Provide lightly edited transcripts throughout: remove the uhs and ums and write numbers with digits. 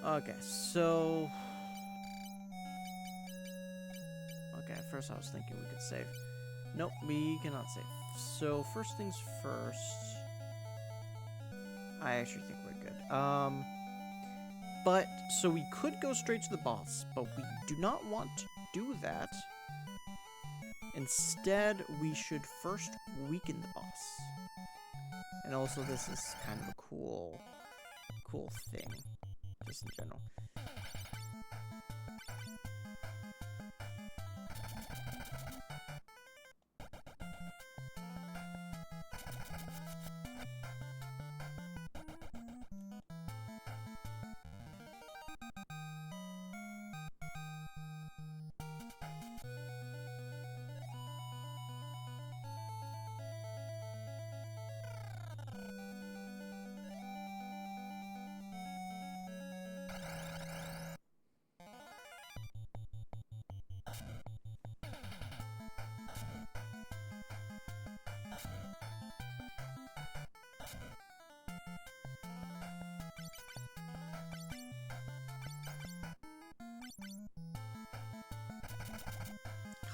Okay, so... Okay, at first I was thinking we could save. Nope, we cannot save. So, first things first... I actually think we're good. But, so we could go straight to the boss, but we do not want to do that. Instead, we should first weaken the boss. And also, this is kind of a cool thing, just in general.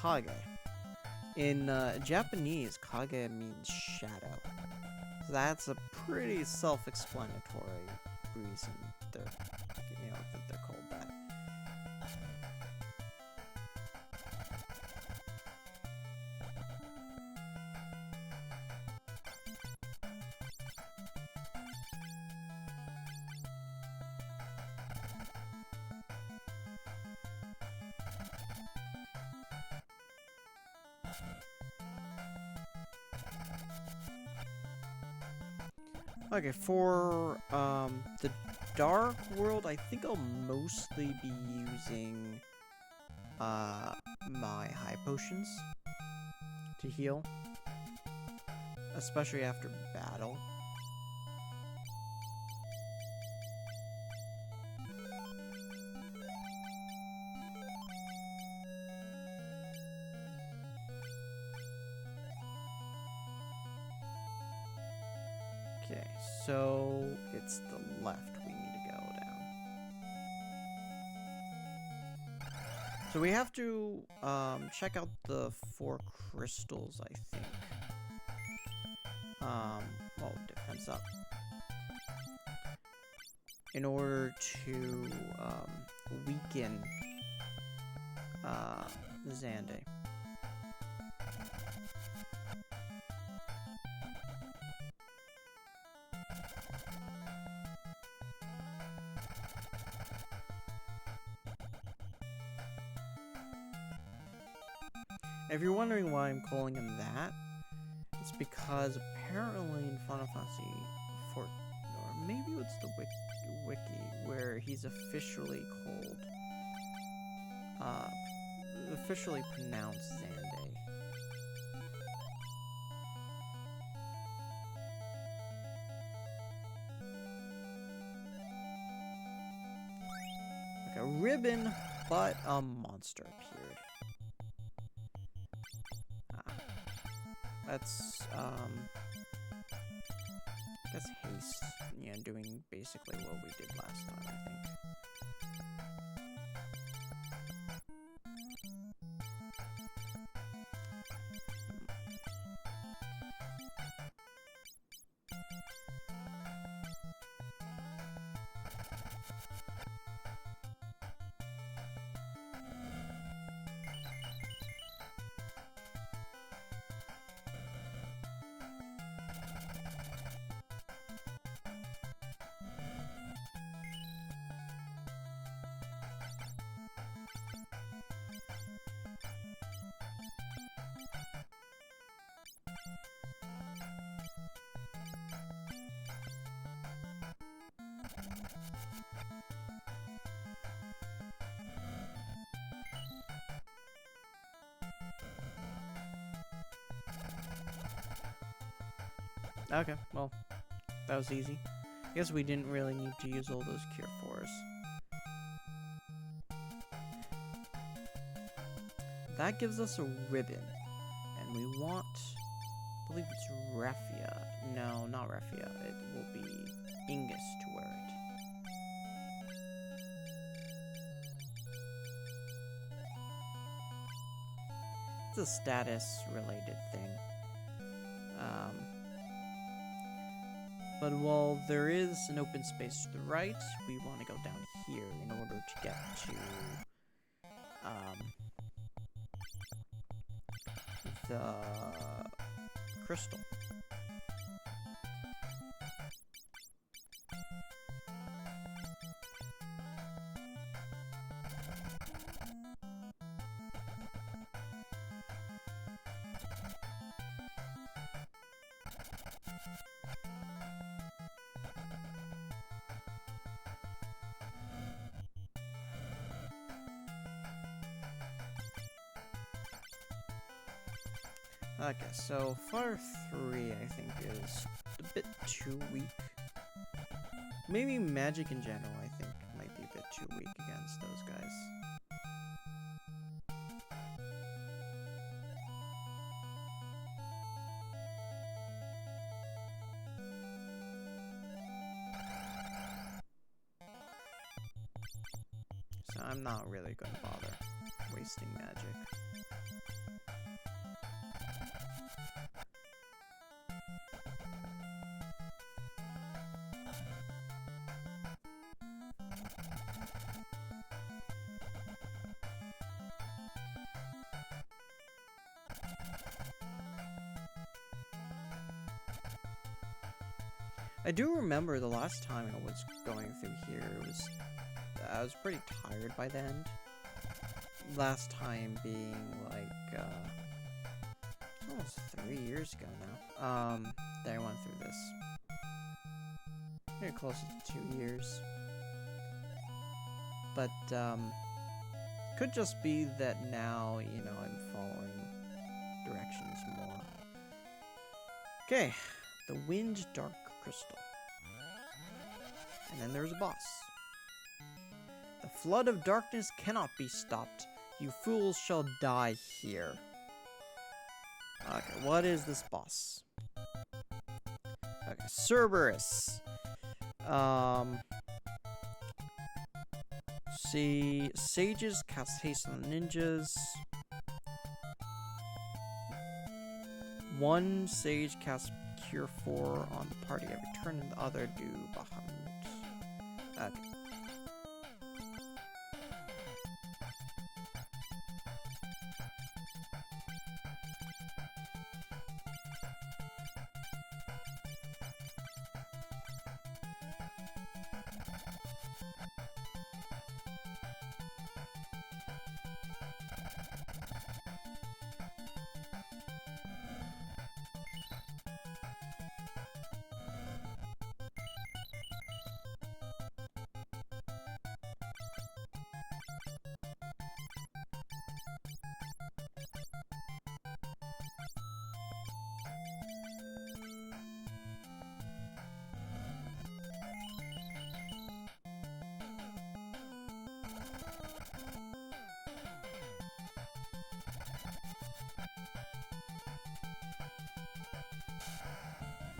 Kage. In Japanese, kage means shadow. So that's a pretty self-explanatory reason they're, that they're called that. Okay, for the Dark World, I think I'll mostly be using my high potions to heal, especially after battle. Okay, so it's the left we need to go down. So we have to check out the 4 crystals, I think. Well, defense up. In order to weaken Xande. If you're wondering why I'm calling him that, it's because apparently in Final Fantasy XIV, or maybe it's the wiki, where he's officially called, officially pronounced Xande. Like a ribbon, but a monster appeared. That's, I guess haste, yeah, doing basically what we did last time, I think. Okay, well, that was easy. I guess we didn't really need to use all those cure fours. That gives us a ribbon, and we want, I believe it's Raffia. No, not Raffia. It will be Ingus to wear it. It's a status-related thing. But while there is an open space to the right, we want to go down here in order to get to the crystal. Okay, so FFIII I think is a bit too weak. Maybe magic in general I think might be a bit too weak against those guys. So I'm not really going to bother wasting magic. I do remember the last time I was going through here, I was pretty tired by the end. Last time being like, almost 3 years ago now, that I went through this. Very close to 2 years. But, could just be that now, you know, I'm following directions more. Okay, the Wind Dark Crystal. And then there's a boss. The flood of darkness cannot be stopped. You fools shall die here. Okay, what is this boss? Okay, Cerberus. See, sages cast haste on the ninjas. One sage casts Cure 4 on the party every turn, and the other do Bahamut. Okay.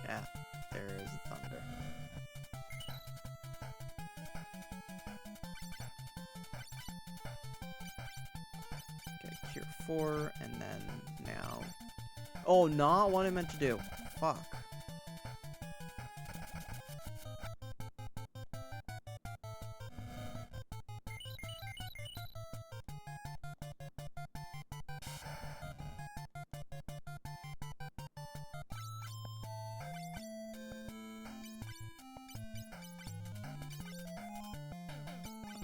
Yeah, there is thunder. Okay, Cure 4, and then now... Oh, not what I meant to do. Fuck.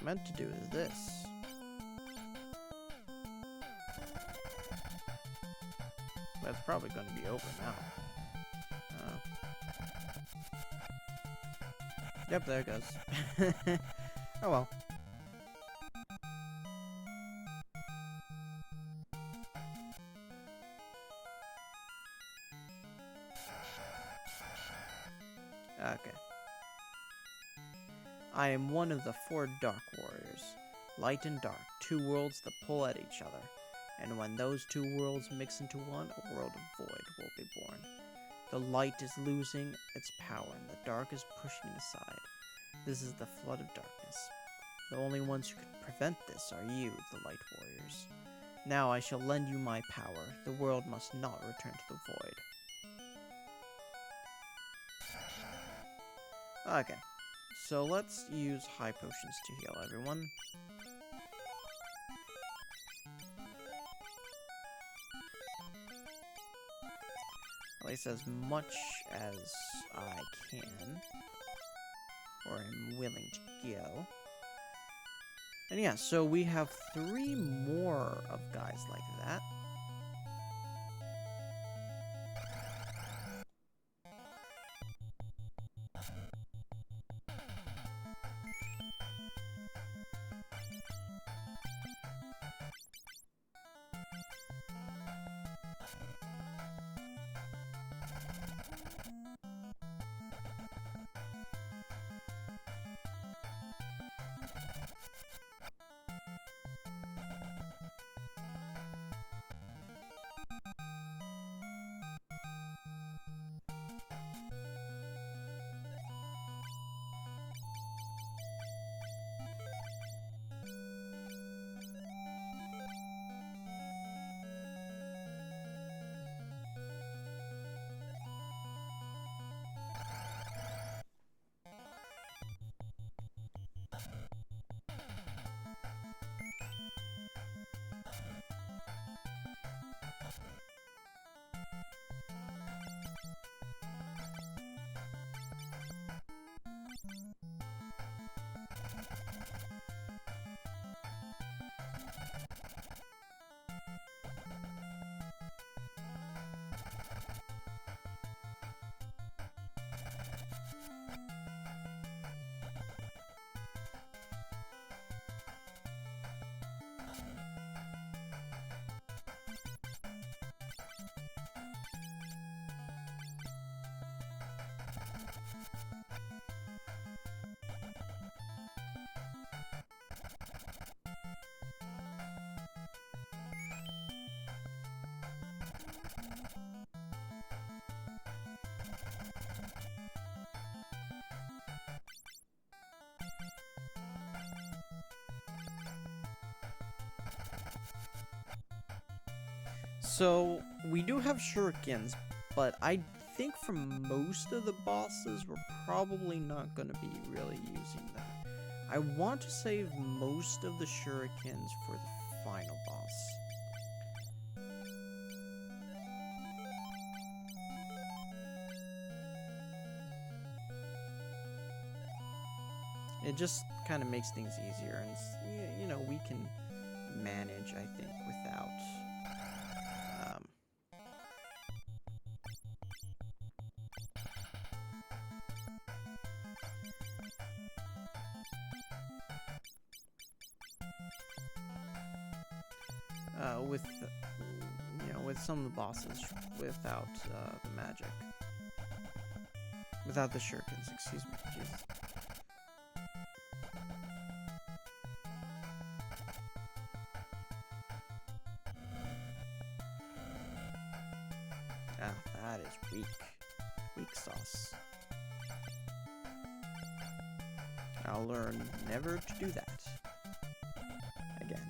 Meant to do is this. That's probably going to be over now. Yep, there it goes. Oh well. Okay. I am one of the 4 Dark Warriors. Light and dark, 2 worlds that pull at each other. And when those 2 worlds mix into one, a world of void will be born. The light is losing its power, and the dark is pushing it aside. This is the flood of darkness. The only ones who can prevent this are you, the Light Warriors. Now I shall lend you my power. The world must not return to the void. Okay, so let's use high potions to heal everyone. At least as much as I can, or am willing to go. And yeah, so we have 3 more of guys like that. So, we do have shurikens, but I think for most of the bosses, we're probably not going to be really using them. I want to save most of the shurikens for the final boss. It just kind of makes things easier, and, you know, we can manage, I think, without... with, you know, with some of the bosses without the magic. Without the shurikens, excuse me. Jesus. Ah, that is weak. Weak sauce. I'll learn never to do that again.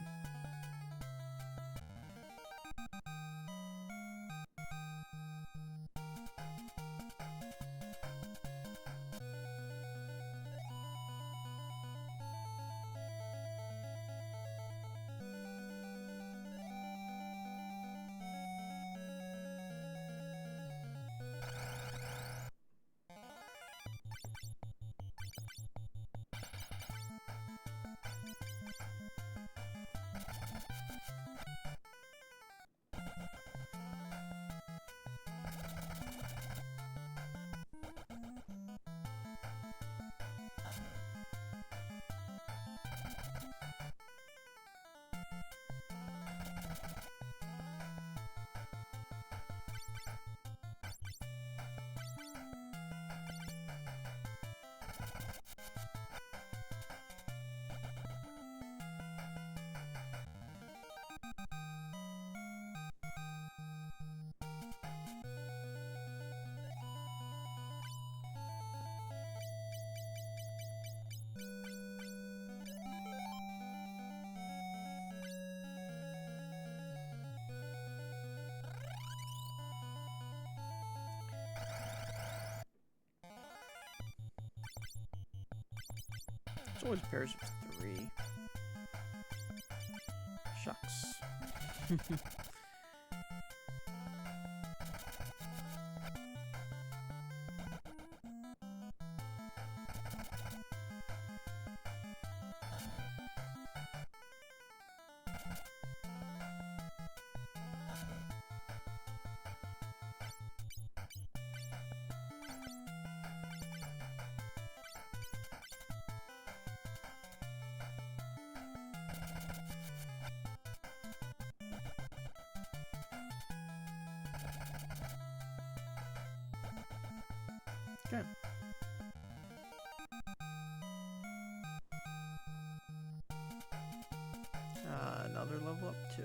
It's always pairs of 3. Shucks. Okay. Another level up too.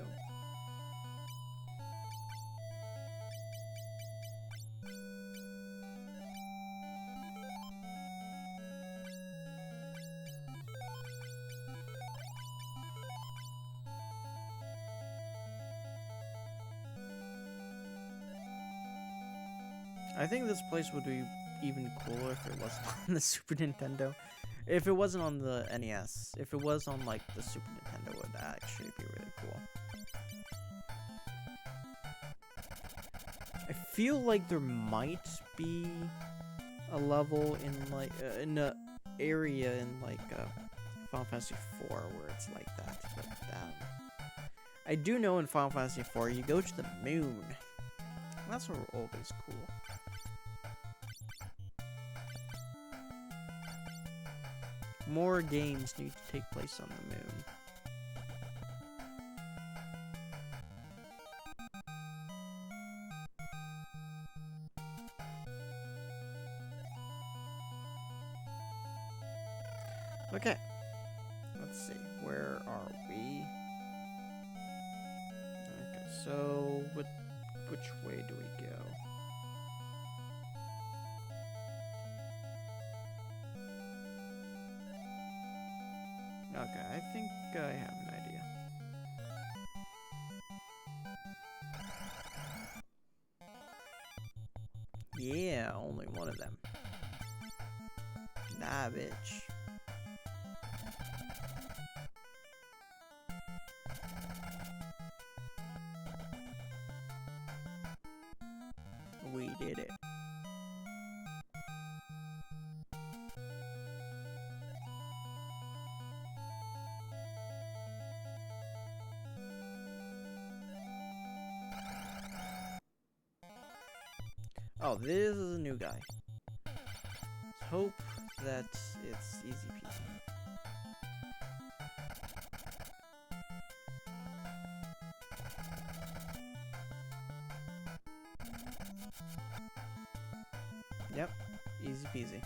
I think this place would be even cooler if it wasn't on the Super Nintendo. If it wasn't on the NES. If it was on, like, the Super Nintendo, it would actually be really cool. I feel like there might be a level in, like, in a area in, like, Final Fantasy IV where it's like that. But, I do know in Final Fantasy IV, you go to the moon. That's always cool. More games need to take place on the moon. Okay. Let's see. Where are we? Okay, so which way do we go? Okay, I think I have an idea. Yeah, only one of them. Nah, bitch. We did it. Oh, this is a new guy. Let's hope that it's easy peasy. Yep, easy peasy.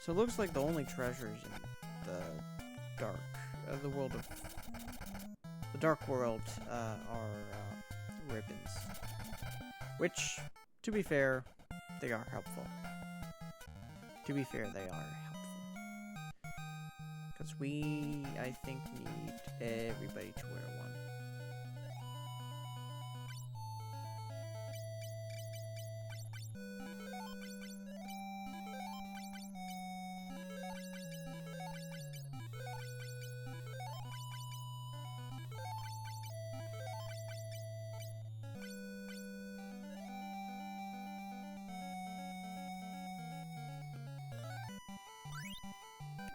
So it looks like the only treasures in the dark, the world of the dark world, are ribbons. Which, to be fair, they are helpful. To be fair, they are helpful. Because we, I think, need everybody to wear one.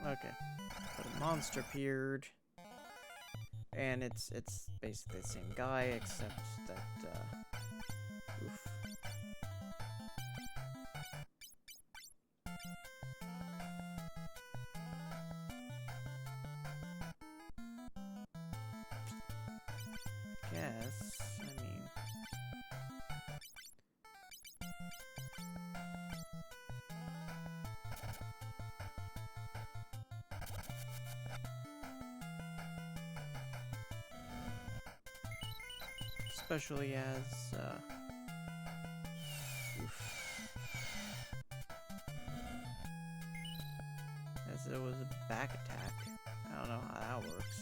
Okay. But a monster appeared. And it's basically the same guy, except that, oof. Guess, I mean... Especially as, oof. As it was a back attack. I don't know how that works.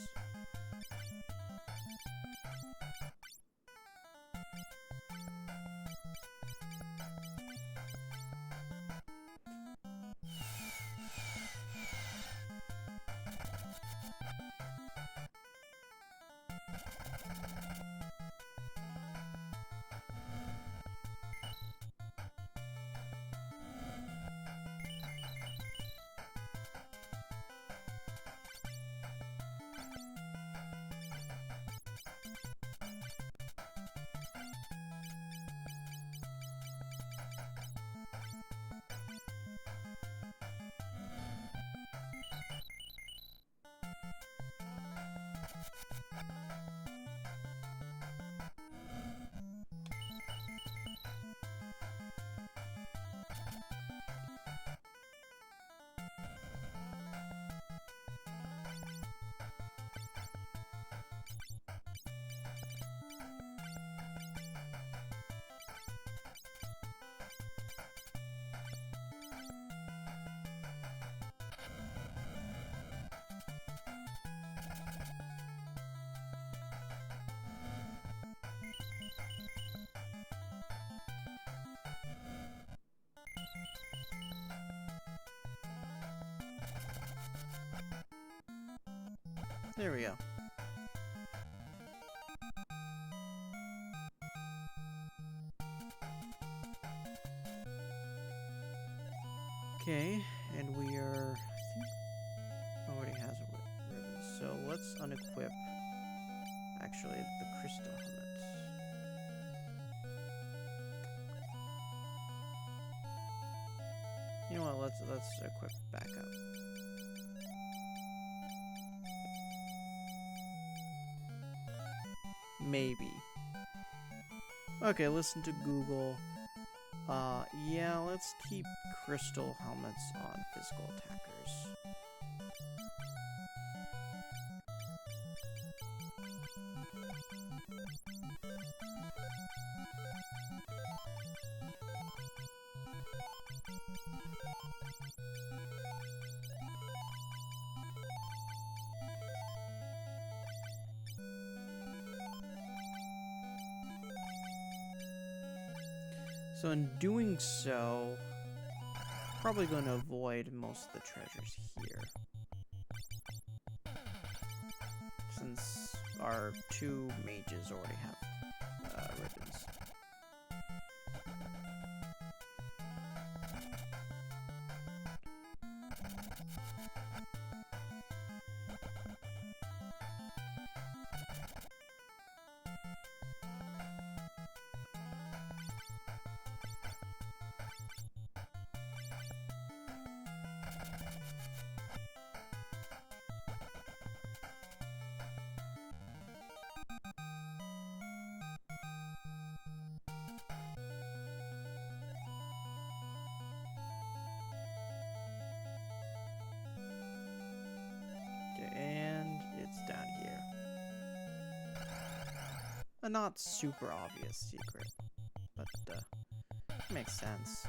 There we go. Okay, and we are, I think, already has a ribbon, so let's unequip, actually, the crystal helmet. You know what, let's equip back up. Maybe. Okay, listen to Google. Yeah, let's keep crystal helmets on physical attackers. So in doing so, probably going to avoid most of the treasures here. Since our two mages already have ribbons. And it's down here. A not super obvious secret, but makes sense.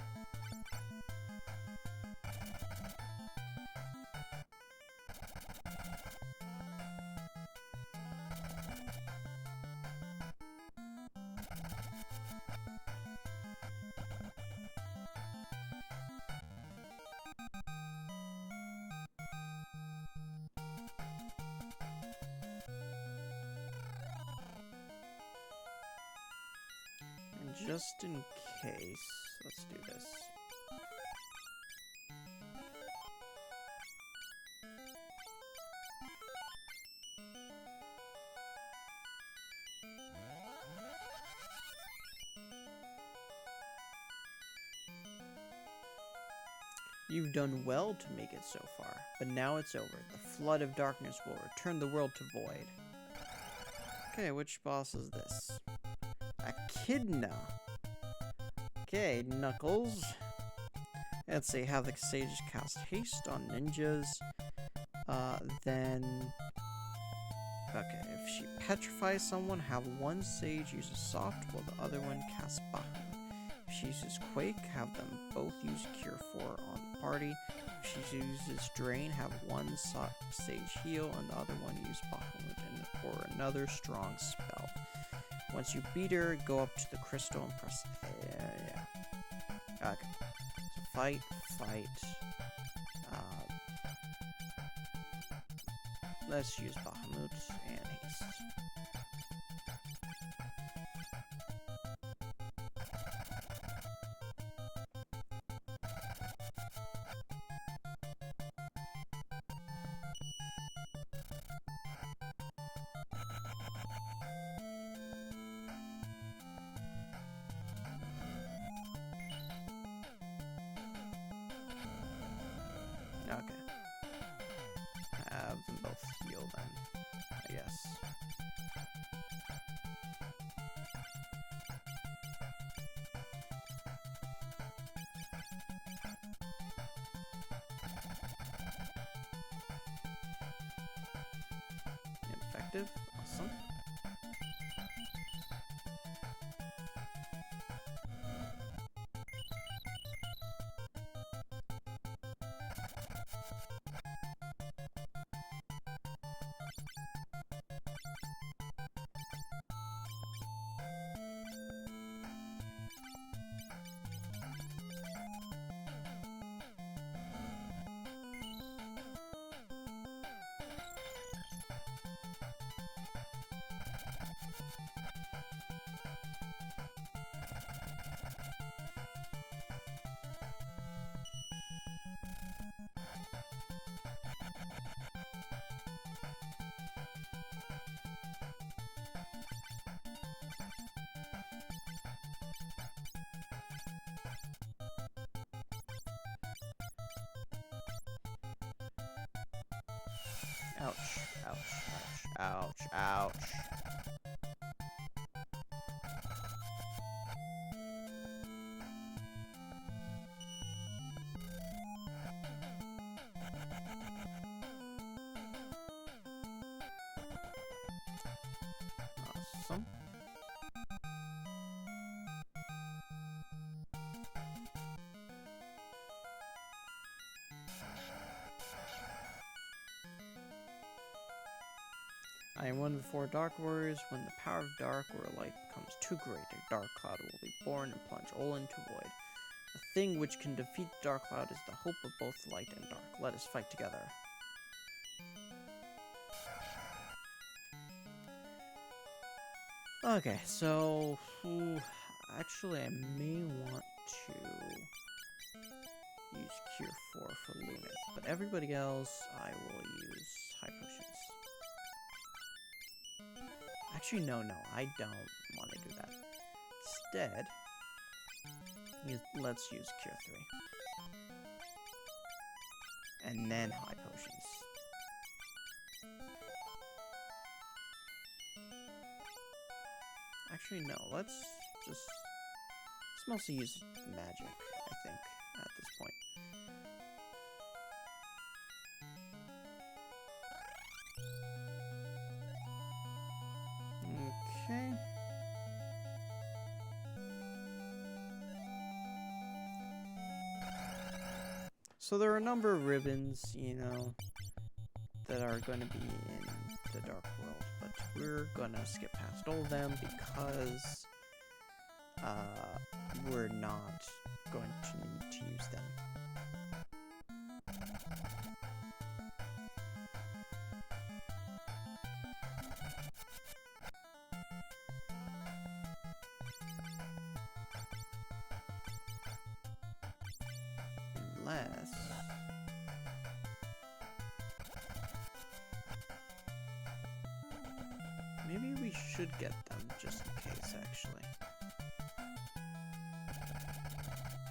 Just in case, let's do this. You've done well to make it so far, but now it's over. The flood of darkness will return the world to void. Okay, which boss is this? Echidna. Okay, Knuckles. Let's see, have the sages cast haste on ninjas. Then... Okay, if she petrifies someone, have one sage use a soft while the other one casts Bahamut. If she uses Quake, have them both use Cure 4 on the party. If she uses Drain, have one sage heal and the other one use Bahamut or another strong spell. Once you beat her, go up to the crystal and press... yeah. Okay. So fight. Let's use Bahamut and haste. Okay. Have them both heal then, I guess. Effective. Awesome. Ouch, ouch, ouch, ouch, ouch. Awesome. I am one of the 4 Dark Warriors. When the power of dark or light becomes too great, a dark cloud will be born and plunge all into void. The thing which can defeat the dark cloud is the hope of both light and dark. Let us fight together. Okay, so... actually, I may want to use Cure 4 for Lunith, but everybody else, I will use High Potions. Actually, no, I don't want to do that. Instead, let's use Cure 3. And then High Potions. Actually, no, let's mostly use magic, I think, at this point. Okay. So there are a number of ribbons, you know, that are going to be in the Dark World, but we're gonna skip past all of them because we're not going to need to use them. Unless... maybe we should get them just in case, actually.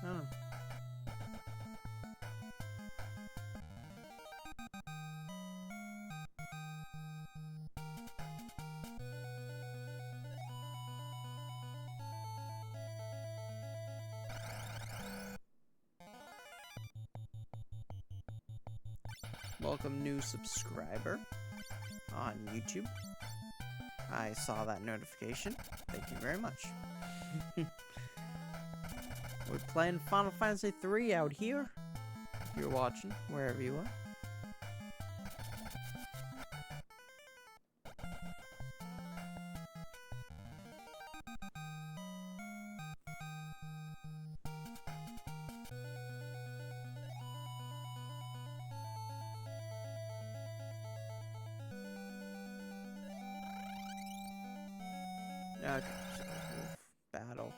Oh. Welcome, new subscriber on YouTube. I saw that notification. Thank you very much. We're playing Final Fantasy III out here. If you're watching, wherever you are. Okay, so battle.